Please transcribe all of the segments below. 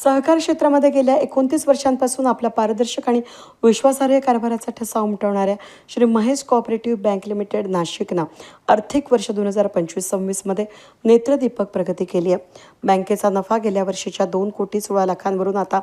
सहकार क्षेत्रामध्ये गेल्या 29 वर्षांपासून आपला पारदर्शक आणि विश्वासार्ह कारभाराचा ठसा उमटवणाऱ्या Shri Mahesh cooperative bank limited नाशिकनं आर्थिक वर्ष 2025-26 मध्ये नेत्रदीपक प्रगती केली आहे. बँकेचा नफा गेल्या वर्षीच्या 2,16,00,000वरून आता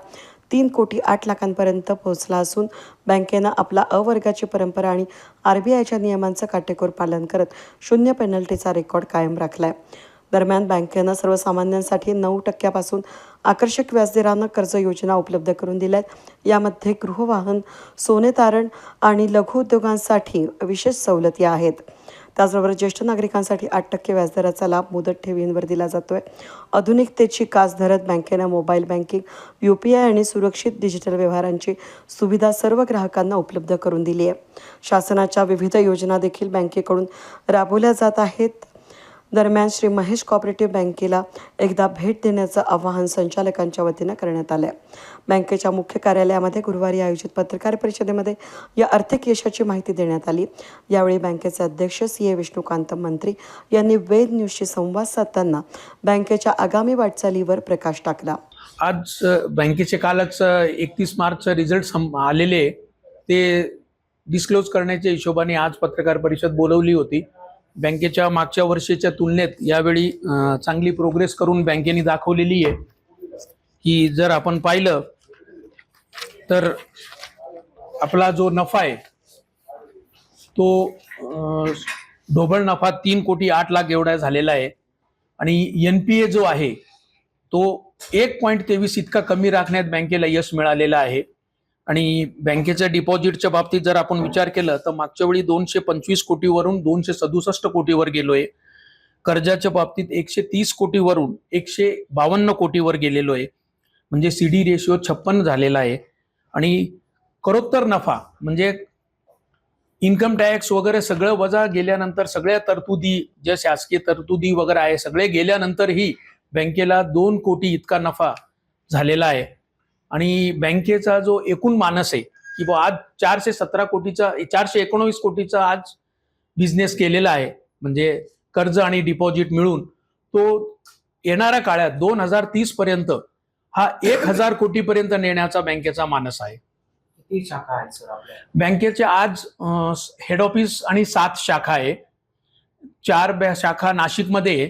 3,08,00,000पर्यंत पोहोचला असून बँकेनं आपला अवर्गाची परंपरा आणि RBIच्या नियमांचं काटेकोर पालन करत शून्य पेनल्टीचा रेकॉर्ड कायम राखला आहे. दरम्यान बँकेनं सर्वसामान्यांसाठी 9% आकर्षक व्याजदरानं कर्ज योजना उपलब्ध करून दिल्या आहेत. यामध्ये गृहवाहन, सोने तारण आणि लघु उद्योगांसाठी विशेष सवलती आहेत. त्याचबरोबर ज्येष्ठ नागरिकांसाठी 8% व्याजदराचा लाभ मुदत ठेवींवर दिला जातोय. आधुनिकतेची कास धरत बँकेनं मोबाईल बँकिंग, UPI आणि सुरक्षित डिजिटल व्यवहारांची सुविधा सर्व ग्राहकांना उपलब्ध करून दिली आहे. शासनाच्या विविध योजना देखील बँकेकडून राबवल्या जात आहेत. दरम्यान श्री महेश कोऑपरेटिव्ह बँकेला एकदा भेट देण्याचं आवाहन संचालकांच्या वतीनं करण्यात आलं आहे. बँकेच्या मुख्य कार्यालयामध्ये गुरुवारी आयोजित पत्रकार परिषदेमध्ये या आर्थिक यशाची माहिती देण्यात आली. यावेळी बँकेचे अध्यक्ष CA विष्णुकांत मंत्री यांनी वेद न्यूजशी संवाद साधताना बँकेच्या आगामी वाटचालीवर प्रकाश टाकला. आज बँकेचे कालच 31 मार्च रिझल्ट आलेले ते डिस्क्लोज करण्याच्या हिशोबाने आज पत्रकार परिषद बोलवली होती. बँकेच्या मागच्या वर्षीच्या तुलनेत यावेळी चांगली प्रोग्रेस करून बँकेने दाखवलेली आहे की जर आपण पाहिलं तर आपला जो नफा आहे तो ढोबळ नफा 3,08,00,000 एवढा झालेला आहे आणि NPA जो आहे तो 1.23 इतका कमी राखण्यात बँकेला यश मिळालेलं आहे. आणि बँकेच्या डिपॉझिटच्या बाबतीत जर आपण विचार केला तर मागच्या वेळी 225 कोटीवरून 267 कोटीवर गेलोय. कर्जाच्या बाबतीत 130 कोटीवरून 152 कोटीवर गेलेलो आहे. म्हणजे CD रेशिओ 56 झालेला आहे. आणि करोत्तर नफा म्हणजे इन्कम टॅक्स वगैरे सगळं वजा गेल्यानंतर सगळ्या तरतुदी ज्या शासकीय तरतुदी वगैरे आहे सगळे गेल्यानंतरही बँकेला 2 कोटी इतका नफा झालेला आहे. आणि बँकेचा जो एकूण मानस आहे की आज 419 कोटीचा आज बिझनेस केलेला आहे. म्हणजे कर्ज आणि डिपॉझिट मिळून तो येणाऱ्या काळात 2030 पर्यंत हा 1,000 कोटीपर्यंत नेण्याचा बँकेचा मानस आहे. किती शाखा आहेत सर आपल्या बँकेचे आज हेड ऑफिस आणि 7 शाखा आहे. 4 शाखा नाशिकमध्ये,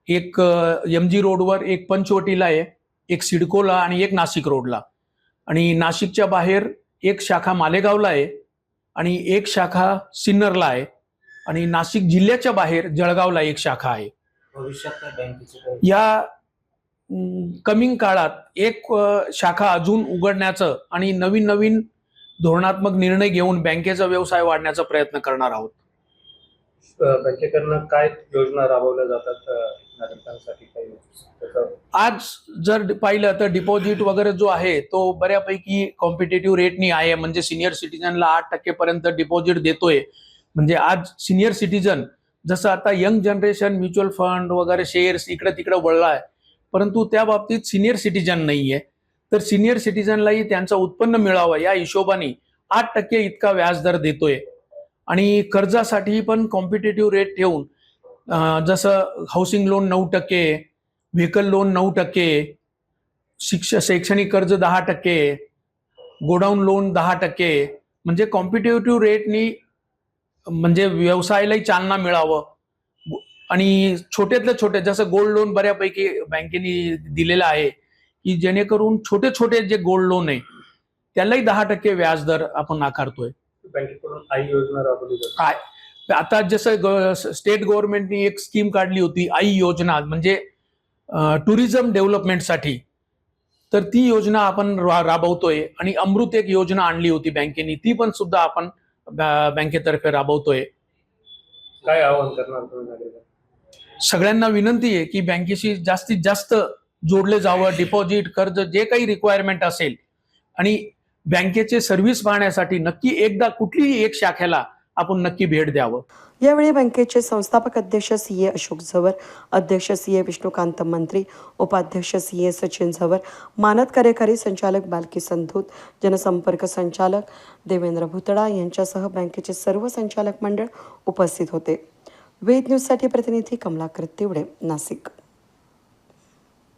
एक MG रोडवर, एक पंचवटीला आहे, एक सिडकोला आणि एक नाशिक रोडला. आणि नाशिकच्या बाहेर एक शाखा मालेगावला आहे आणि एक शाखा सिन्नरला आहे. आणि नाशिक जिल्ह्याच्या बाहेर जळगावला एक शाखा आहे. भविष्यात या कमिंग काळात एक शाखा अजून उघडण्याचं आणि नवीन धोरणात्मक निर्णय घेऊन बँकेचा व्यवसाय वाढण्याचा प्रयत्न करणार आहोत. बँकेकडनं काय योजना राबवल्या जातात नागरिकांसाठी? काही आज जर पाहिलं तर डिपॉझिट वगैरे जो आहे तो बऱ्यापैकी कॉम्पिटेटिव्ह रेटनी आहे. म्हणजे सिनियर सिटीजनला 8% पर्यंत डिपॉझिट देतोय. म्हणजे आज सिनियर सिटीजन जसं आता यंग जनरेशन म्युच्युअल फंड वगैरे शेअर्स इकडे तिकडे वळला आहे, परंतु त्या बाबतीत सिनियर सिटीजन नाहीये. तर सिनियर सिटीजनलाही त्यांचं उत्पन्न मिळावं या हिशोबाने 8% इतका व्याजदर देतोय. आणि कर्जासाठी पण कॉम्पिटेटिव्ह रेट ठेवून जसं हाऊसिंग लोन 9%, व्हेकल लोन 9%, शैक्षणिक कर्ज 10%, गोडाऊन लोन 10%, म्हणजे कॉम्पिटेटिव्ह रेटनी म्हणजे व्यवसायालाही चालना मिळावं. आणि छोट्यातल्या छोटे जसं गोल्ड लोन बऱ्यापैकी बँकेने दिलेलं आहे की जेणेकरून छोटे जे गोल्ड लोन आहे त्यालाही 10% व्याजदर आपण आकारतोय. बँकेकडून आई योजना राबवली जाते. आता जसं स्टेट गव्हर्नमेंटनी एक स्कीम काढली होती आई योजना, म्हणजे टुरिझम डेव्हलपमेंटसाठी, तर ती योजना आपण राबवतोय. आणि अमृत एक योजना आणली होती बँकेने, ती पण सुद्धा आपण बँकेतर्फे राबवतोय. काय आवाहन करणार तुम्ही नागरिकांना? सगळ्यांना विनंती आहे की बँकेशी जास्तीत जास्त जोडले जावं. डिपॉझिट, कर्ज जे काही रिक्वायरमेंट असेल आणि बँकेचे सर्व्हिस पाहण्यासाठी नक्की एकदा कुठलीही एक शाखेला आपण नक्की भेट द्यावं. यावेळी बँकेचे संस्थापक अध्यक्ष CA अशोक झवर, अध्यक्ष CA विष्णुकांत मंत्री, उपाध्यक्ष CA सचिन झवर, मानद कार्यकारी संचालक बालकी संधूत, जनसंपर्क संचालक देवेंद्र भुतडा यांच्यासह बँकेचे सर्व संचालक मंडळ उपस्थित होते. वेद न्यूजसाठी प्रतिनिधी कमलाकर तिवडे, नाशिक.